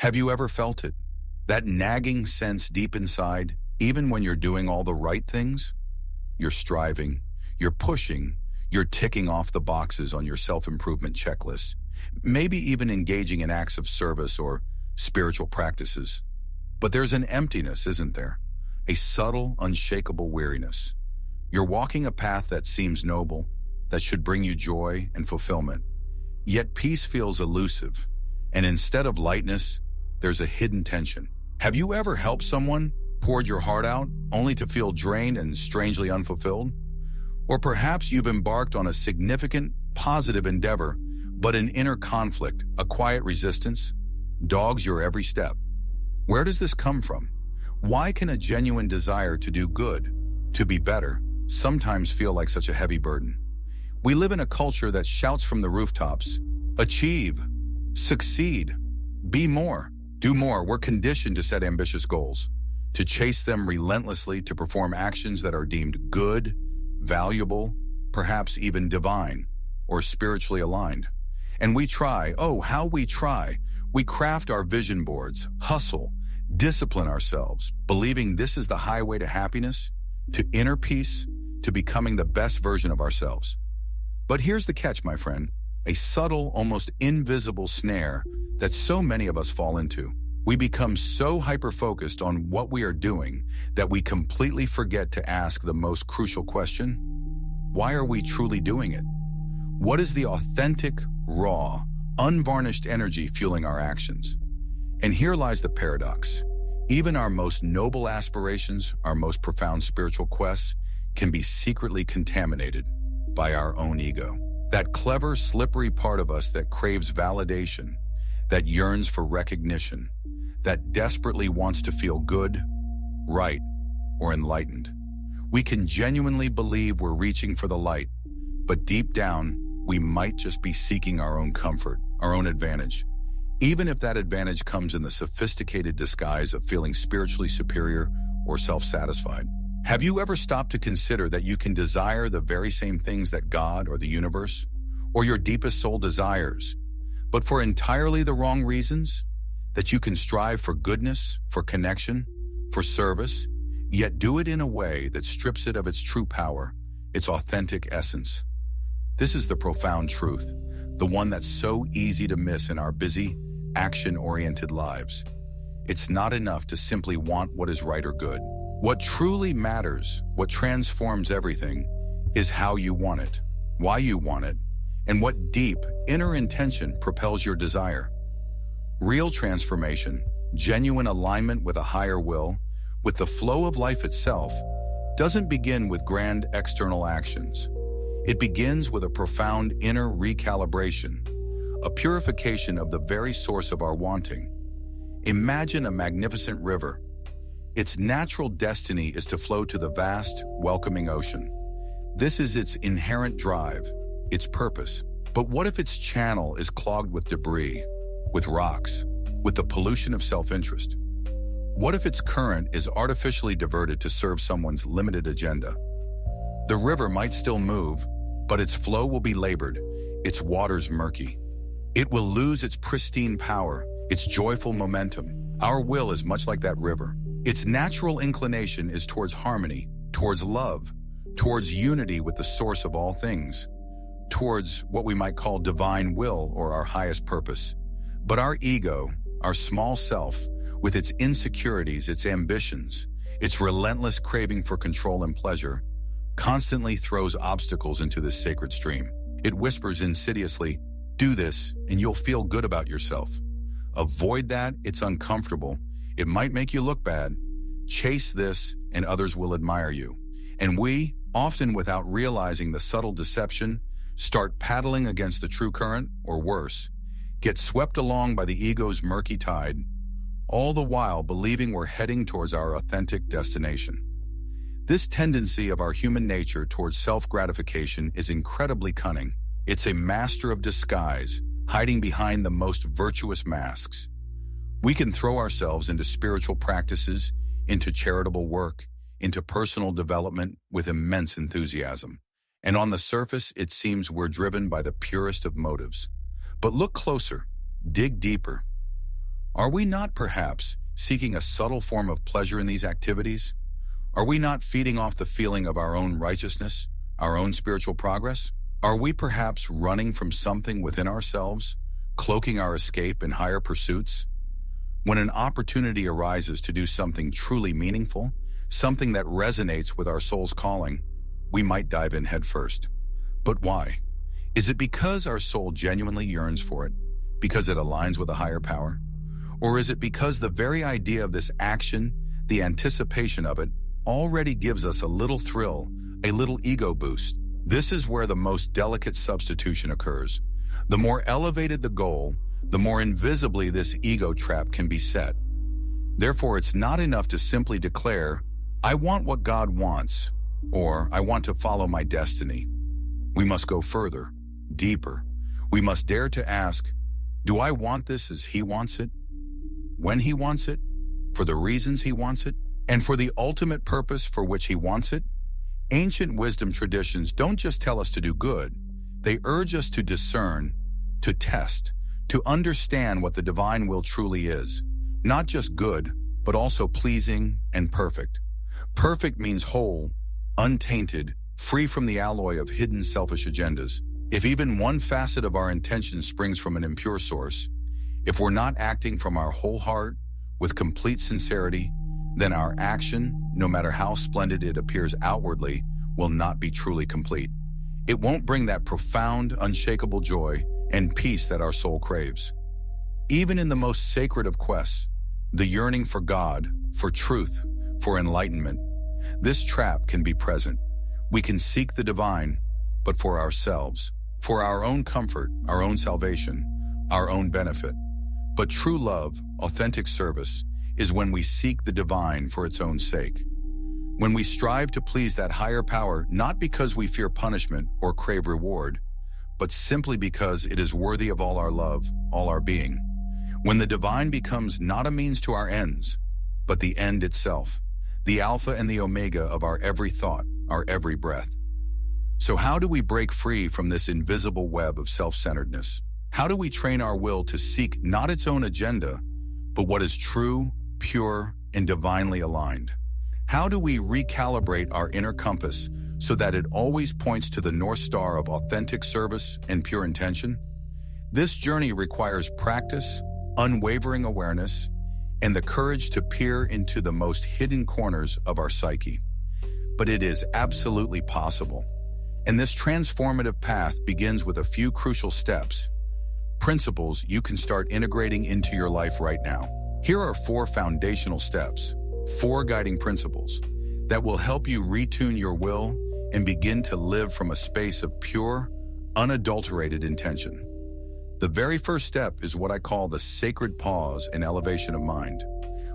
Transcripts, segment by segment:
Have you ever felt it? That nagging sense deep inside, even when you're doing all the right things? You're striving, you're pushing, you're ticking off the boxes on your self-improvement checklist, maybe even engaging in acts of service or spiritual practices. But there's an emptiness, isn't there? A subtle, unshakable weariness. You're walking a path that seems noble, that should bring you joy and fulfillment. Yet peace feels elusive, and instead of lightness, there's a hidden tension. Have you ever helped someone, poured your heart out, only to feel drained and strangely unfulfilled? Or perhaps you've embarked on a significant, positive endeavor, but an inner conflict, a quiet resistance, dogs your every step. Where does this come from? Why can a genuine desire to do good, to be better, sometimes feel like such a heavy burden? We live in a culture that shouts from the rooftops, achieve, succeed, be more, do more. We're conditioned to set ambitious goals, to chase them relentlessly, to perform actions that are deemed good, valuable, perhaps even divine, or spiritually aligned. And we try, oh, how we try. We craft our vision boards, hustle, discipline ourselves, believing this is the highway to happiness, to inner peace, to becoming the best version of ourselves. But here's the catch, my friend, a subtle, almost invisible snare that so many of us fall into. We become so hyper-focused on what we are doing that we completely forget to ask the most crucial question: why are we truly doing it? What is the authentic, raw, unvarnished energy fueling our actions? And here lies the paradox. Even our most noble aspirations, our most profound spiritual quests, can be secretly contaminated by our own ego. That clever, slippery part of us that craves validation, that yearns for recognition, that desperately wants to feel good, right, or enlightened. We can genuinely believe we're reaching for the light, but deep down, we might just be seeking our own comfort, our own advantage, even if that advantage comes in the sophisticated disguise of feeling spiritually superior or self-satisfied. Have you ever stopped to consider that you can desire the very same things that God or the universe or your deepest soul desires, but for entirely the wrong reasons? That you can strive for goodness, for connection, for service, yet do it in a way that strips it of its true power, its authentic essence. This is the profound truth, the one that's so easy to miss in our busy, action-oriented lives. It's not enough to simply want what is right or good. What truly matters, what transforms everything, is how you want it, why you want it, and what deep, inner intention propels your desire. Real transformation, genuine alignment with a higher will, with the flow of life itself, doesn't begin with grand external actions. It begins with a profound inner recalibration, a purification of the very source of our wanting. Imagine a magnificent river. Its natural destiny is to flow to the vast, welcoming ocean. This is its inherent drive, its purpose. But what if its channel is clogged with debris, with rocks, with the pollution of self-interest? What if its current is artificially diverted to serve someone's limited agenda? The river might still move, but its flow will be labored, its waters murky. It will lose its pristine power, its joyful momentum. Our will is much like that river. Its natural inclination is towards harmony, towards love, towards unity with the source of all things, towards what we might call divine will or our highest purpose. But our ego, our small self, with its insecurities, its ambitions, its relentless craving for control and pleasure, constantly throws obstacles into this sacred stream. It whispers insidiously, "Do this, and you'll feel good about yourself. Avoid that, it's uncomfortable. It might make you look bad. Chase this, and others will admire you." And we, often without realizing the subtle deception, start paddling against the true current, or worse, get swept along by the ego's murky tide, all the while believing we're heading towards our authentic destination. This tendency of our human nature towards self-gratification is incredibly cunning. It's a master of disguise, hiding behind the most virtuous masks. We can throw ourselves into spiritual practices, into charitable work, into personal development with immense enthusiasm. And on the surface, it seems we're driven by the purest of motives. But look closer, dig deeper. Are we not perhaps seeking a subtle form of pleasure in these activities? Are we not feeding off the feeling of our own righteousness, our own spiritual progress? Are we perhaps running from something within ourselves, cloaking our escape in higher pursuits? When an opportunity arises to do something truly meaningful, something that resonates with our soul's calling, we might dive in headfirst. But why? Is it because our soul genuinely yearns for it, because it aligns with a higher power? Or is it because the very idea of this action, the anticipation of it, already gives us a little thrill, a little ego boost? This is where the most delicate substitution occurs. The more elevated the goal, the more invisibly this ego trap can be set. Therefore, it's not enough to simply declare, "I want what God wants," or "I want to follow my destiny." We must go further, deeper. We must dare to ask, do I want this as He wants it? When He wants it? For the reasons He wants it? And for the ultimate purpose for which He wants it? Ancient wisdom traditions don't just tell us to do good. They urge us to discern, to test, to understand what the divine will truly is. Not just good, but also pleasing and perfect. Perfect means whole, untainted, free from the alloy of hidden selfish agendas. If even one facet of our intention springs from an impure source, if we're not acting from our whole heart with complete sincerity, then our action, no matter how splendid it appears outwardly, will not be truly complete. It won't bring that profound, unshakable joy and peace that our soul craves. Even in the most sacred of quests, the yearning for God, for truth, for enlightenment, this trap can be present. We can seek the divine, but for ourselves, for our own comfort, our own salvation, our own benefit. But true love, authentic service, is when we seek the divine for its own sake. When we strive to please that higher power, not because we fear punishment or crave reward, but simply because it is worthy of all our love, all our being. When the divine becomes not a means to our ends, but the end itself, the alpha and the omega of our every thought, our every breath. So how do we break free from this invisible web of self-centeredness? How do we train our will to seek not its own agenda, but what is true, pure, and divinely aligned? How do we recalibrate our inner compass so that it always points to the North Star of authentic service and pure intention? This journey requires practice, unwavering awareness, and the courage to peer into the most hidden corners of our psyche. But it is absolutely possible. And this transformative path begins with a few crucial steps, principles you can start integrating into your life right now. Here are 4 foundational steps, 4 guiding principles that will help you retune your will and begin to live from a space of pure, unadulterated intention. The very first step is what I call the sacred pause and elevation of mind.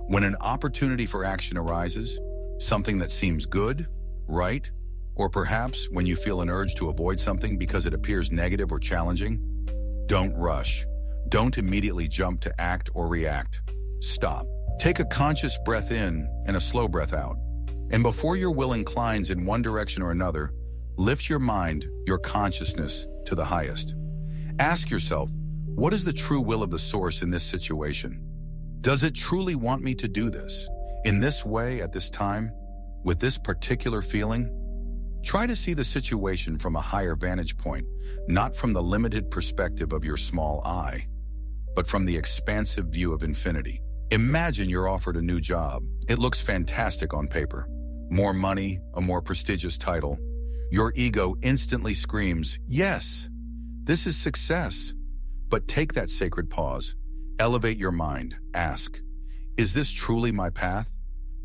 When an opportunity for action arises, something that seems good, right, or perhaps when you feel an urge to avoid something because it appears negative or challenging, don't rush. Don't immediately jump to act or react. Stop. Take a conscious breath in and a slow breath out. And before your will inclines in one direction or another, lift your mind, your consciousness, to the highest. Ask yourself, what is the true will of the source in this situation? Does it truly want me to do this? In this way, at this time? With this particular feeling? Try to see the situation from a higher vantage point, not from the limited perspective of your small I, but from the expansive view of infinity. Imagine you're offered a new job. It looks fantastic on paper. More money, a more prestigious title. Your ego instantly screams, yes, this is success. But take that sacred pause. Elevate your mind. Ask, is this truly my path?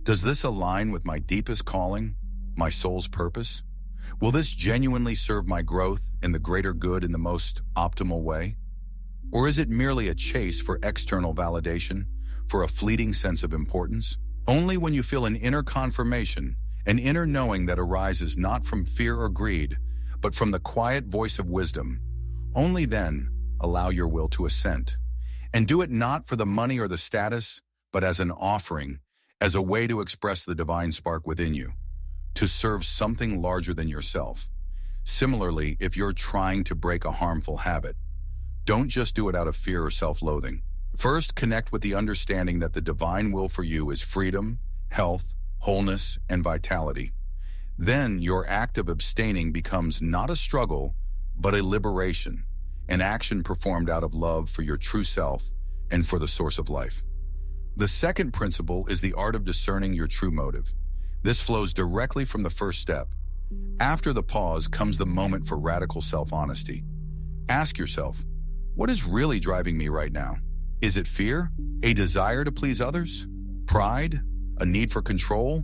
Does this align with my deepest calling, my soul's purpose? Will this genuinely serve my growth and the greater good in the most optimal way? Or is it merely a chase for external validation, for a fleeting sense of importance? Only when you feel an inner confirmation, an inner knowing that arises not from fear or greed, but from the quiet voice of wisdom, only then allow your will to assent. And do it not for the money or the status, but as an offering, as a way to express the divine spark within you, to serve something larger than yourself. Similarly, if you're trying to break a harmful habit, don't just do it out of fear or self-loathing. First, connect with the understanding that the divine will for you is freedom, health, wholeness, and vitality. Then your act of abstaining becomes not a struggle, but a liberation, an action performed out of love for your true self and for the source of life. The second principle is the art of discerning your true motive. This flows directly from the first step. After the pause comes the moment for radical self-honesty. Ask yourself, what is really driving me right now? Is it fear? A desire to please others? Pride? A need for control?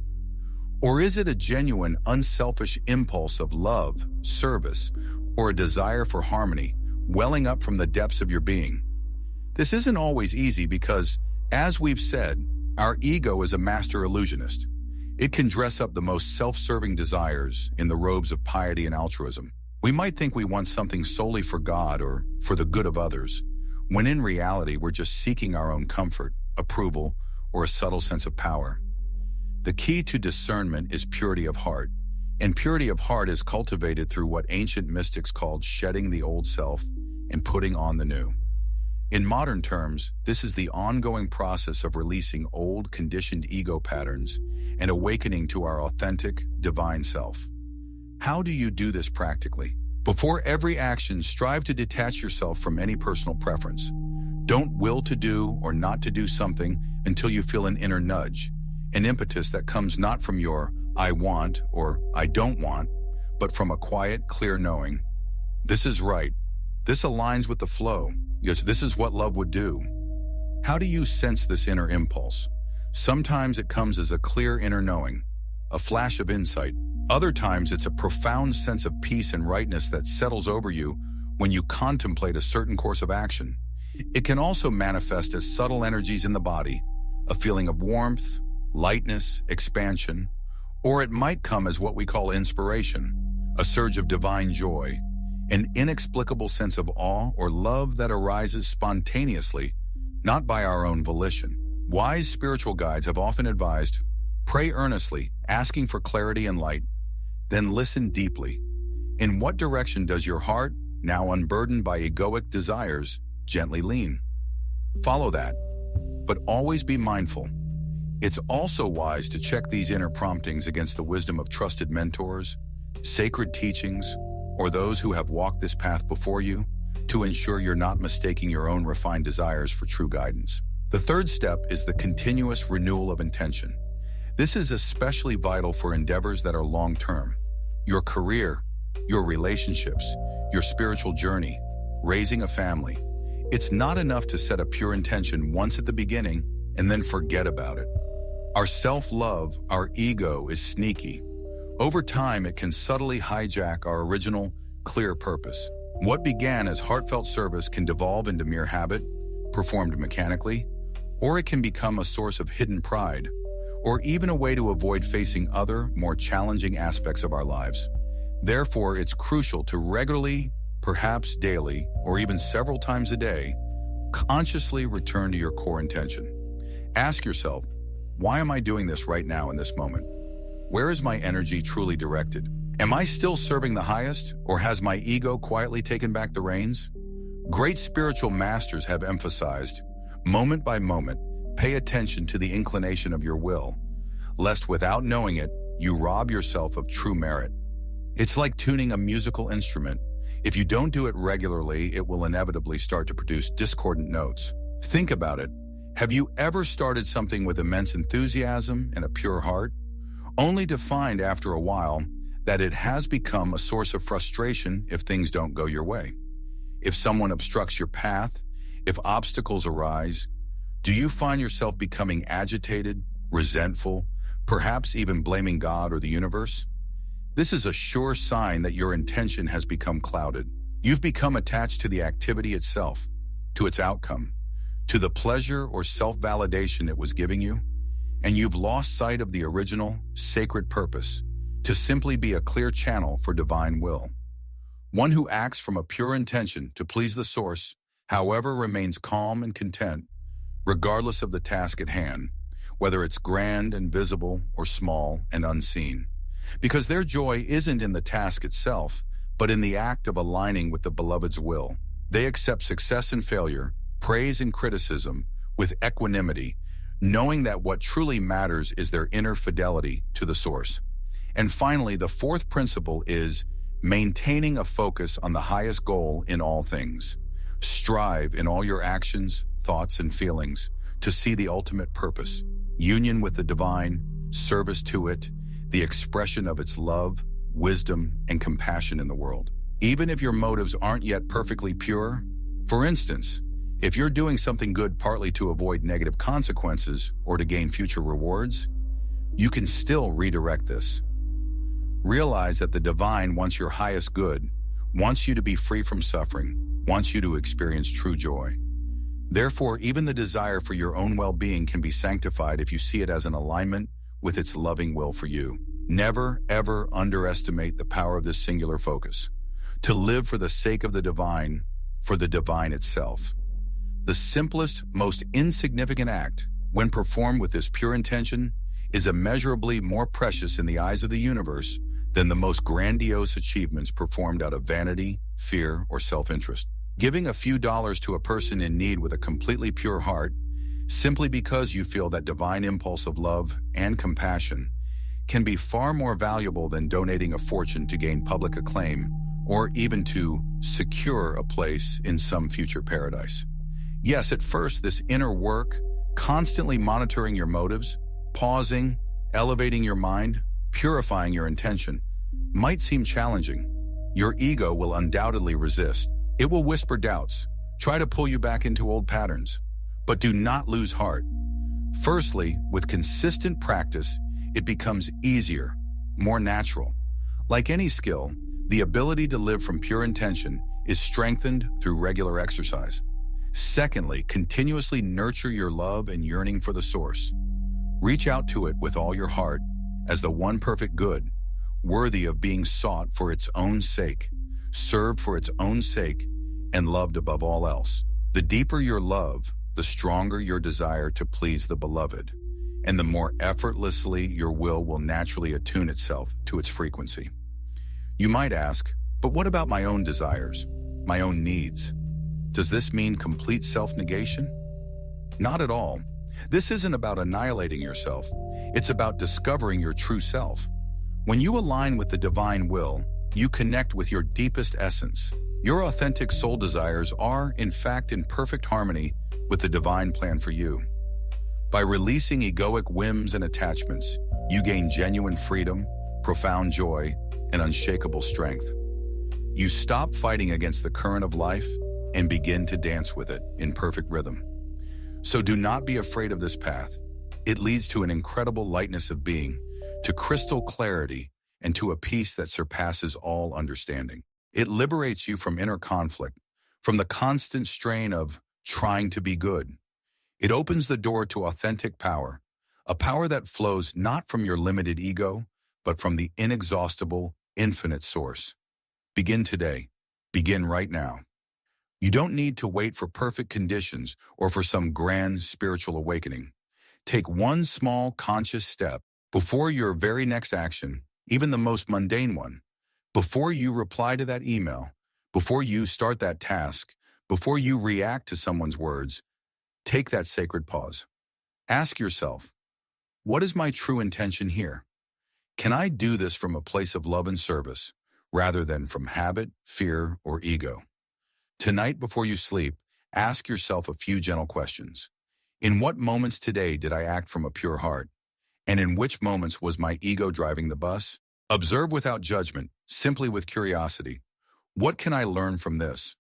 Or is it a genuine, unselfish impulse of love, service, or a desire for harmony, welling up from the depths of your being? This isn't always easy because, as we've said, our ego is a master illusionist. It can dress up the most self-serving desires in the robes of piety and altruism. We might think we want something solely for God or for the good of others, when in reality we're just seeking our own comfort, approval, or a subtle sense of power. The key to discernment is purity of heart, and purity of heart is cultivated through what ancient mystics called shedding the old self and putting on the new. In modern terms, this is the ongoing process of releasing old, conditioned ego patterns and awakening to our authentic, divine self. How do you do this practically? Before every action, strive to detach yourself from any personal preference. Don't will to do or not to do something until you feel an inner nudge, an impetus that comes not from your I want or I don't want, but from a quiet, clear knowing. This is right. This aligns with the flow. Yes, this is what love would do. How do you sense this inner impulse? Sometimes it comes as a clear inner knowing, a flash of insight. Other times it's a profound sense of peace and rightness that settles over you when you contemplate a certain course of action. It can also manifest as subtle energies in the body, a feeling of warmth, lightness, expansion, or it might come as what we call inspiration, a surge of divine joy, an inexplicable sense of awe or love that arises spontaneously, not by our own volition. Wise spiritual guides have often advised, pray earnestly, asking for clarity and light, then listen deeply. In what direction does your heart, now unburdened by egoic desires, gently lean? Follow that, but always be mindful. It's also wise to check these inner promptings against the wisdom of trusted mentors, sacred teachings, or those who have walked this path before you, to ensure you're not mistaking your own refined desires for true guidance. The third step is the continuous renewal of intention. This is especially vital for endeavors that are long-term. Your career, your relationships, your spiritual journey, raising a family. It's not enough to set a pure intention once at the beginning and then forget about it. Our self-love, our ego, is sneaky. Over time, it can subtly hijack our original, clear purpose. What began as heartfelt service can devolve into mere habit, performed mechanically, or it can become a source of hidden pride, or even a way to avoid facing other, more challenging aspects of our lives. Therefore, it's crucial to regularly, perhaps daily, or even several times a day, consciously return to your core intention. Ask yourself, why am I doing this right now in this moment? Where is my energy truly directed? Am I still serving the highest, or has my ego quietly taken back the reins? Great spiritual masters have emphasized, moment by moment, pay attention to the inclination of your will, lest without knowing it, you rob yourself of true merit. It's like tuning a musical instrument. If you don't do it regularly, it will inevitably start to produce discordant notes. Think about it. Have you ever started something with immense enthusiasm and a pure heart, only to find after a while that it has become a source of frustration if things don't go your way? If someone obstructs your path, if obstacles arise, do you find yourself becoming agitated, resentful, perhaps even blaming God or the universe? This is a sure sign that your intention has become clouded. You've become attached to the activity itself, to its outcome, to the pleasure or self-validation it was giving you, and you've lost sight of the original, sacred purpose, to simply be a clear channel for divine will. One who acts from a pure intention to please the source, however, remains calm and content, regardless of the task at hand, whether it's grand and visible or small and unseen. Because their joy isn't in the task itself, but in the act of aligning with the beloved's will. They accept success and failure, praise and criticism with equanimity, knowing that what truly matters is their inner fidelity to the source. And finally, the fourth principle is maintaining a focus on the highest goal in all things. Strive in all your actions, thoughts, and feelings to see the ultimate purpose, union with the divine, service to it, the expression of its love, wisdom, and compassion in the world. Even if your motives aren't yet perfectly pure, for instance, if you're doing something good partly to avoid negative consequences or to gain future rewards, you can still redirect this. Realize that the divine wants your highest good, wants you to be free from suffering, wants you to experience true joy. Therefore, even the desire for your own well-being can be sanctified if you see it as an alignment with its loving will for you. Never, ever underestimate the power of this singular focus. To live for the sake of the divine, for the divine itself. The simplest, most insignificant act, when performed with this pure intention, is immeasurably more precious in the eyes of the universe than the most grandiose achievements performed out of vanity, fear, or self-interest. Giving a few dollars to a person in need with a completely pure heart, simply because you feel that divine impulse of love and compassion, can be far more valuable than donating a fortune to gain public acclaim or even to secure a place in some future paradise. Yes, at first, this inner work, constantly monitoring your motives, pausing, elevating your mind, purifying your intention, might seem challenging. Your ego will undoubtedly resist. It will whisper doubts, try to pull you back into old patterns. But do not lose heart. Firstly, with consistent practice, it becomes easier, more natural. Like any skill, the ability to live from pure intention is strengthened through regular exercise. Secondly, continuously nurture your love and yearning for the source. Reach out to it with all your heart as the one perfect good, worthy of being sought for its own sake, served for its own sake, and loved above all else. The deeper your love, the stronger your desire to please the beloved, and the more effortlessly your will naturally attune itself to its frequency. You might ask, but what about my own desires, my own needs? Does this mean complete self-negation? Not at all. This isn't about annihilating yourself. It's about discovering your true self. When you align with the divine will, you connect with your deepest essence. Your authentic soul desires are, in fact, in perfect harmony with the divine plan for you. By releasing egoic whims and attachments, you gain genuine freedom, profound joy, and unshakable strength. You stop fighting against the current of life and begin to dance with it in perfect rhythm. So do not be afraid of this path. It leads to an incredible lightness of being, to crystal clarity, and to a peace that surpasses all understanding. It liberates you from inner conflict, from the constant strain of trying to be good. It opens the door to authentic power, a power that flows not from your limited ego, but from the inexhaustible, infinite source. Begin today. Begin right now. You don't need to wait for perfect conditions or for some grand spiritual awakening. Take one small conscious step before your very next action, even the most mundane one. Before you reply to that email, before you start that task, before you react to someone's words, take that sacred pause. Ask yourself, what is my true intention here? Can I do this from a place of love and service, rather than from habit, fear, or ego? Tonight, before you sleep, ask yourself a few gentle questions. In what moments today did I act from a pure heart? And in which moments was my ego driving the bus? Observe without judgment, simply with curiosity. What can I learn from this?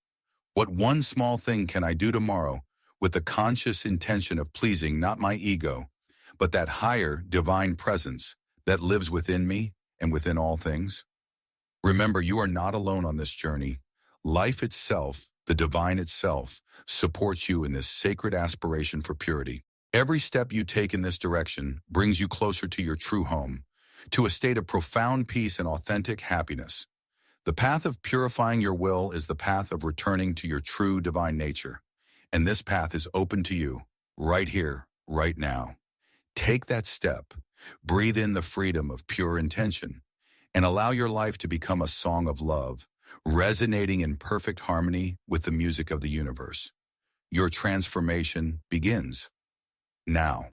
What one small thing can I do tomorrow with the conscious intention of pleasing not my ego, but that higher divine presence that lives within me and within all things? Remember, you are not alone on this journey. Life itself, the divine itself, supports you in this sacred aspiration for purity. Every step you take in this direction brings you closer to your true home, to a state of profound peace and authentic happiness. The path of purifying your will is the path of returning to your true divine nature. And this path is open to you, right here, right now. Take that step, breathe in the freedom of pure intention, and allow your life to become a song of love, resonating in perfect harmony with the music of the universe. Your transformation begins now.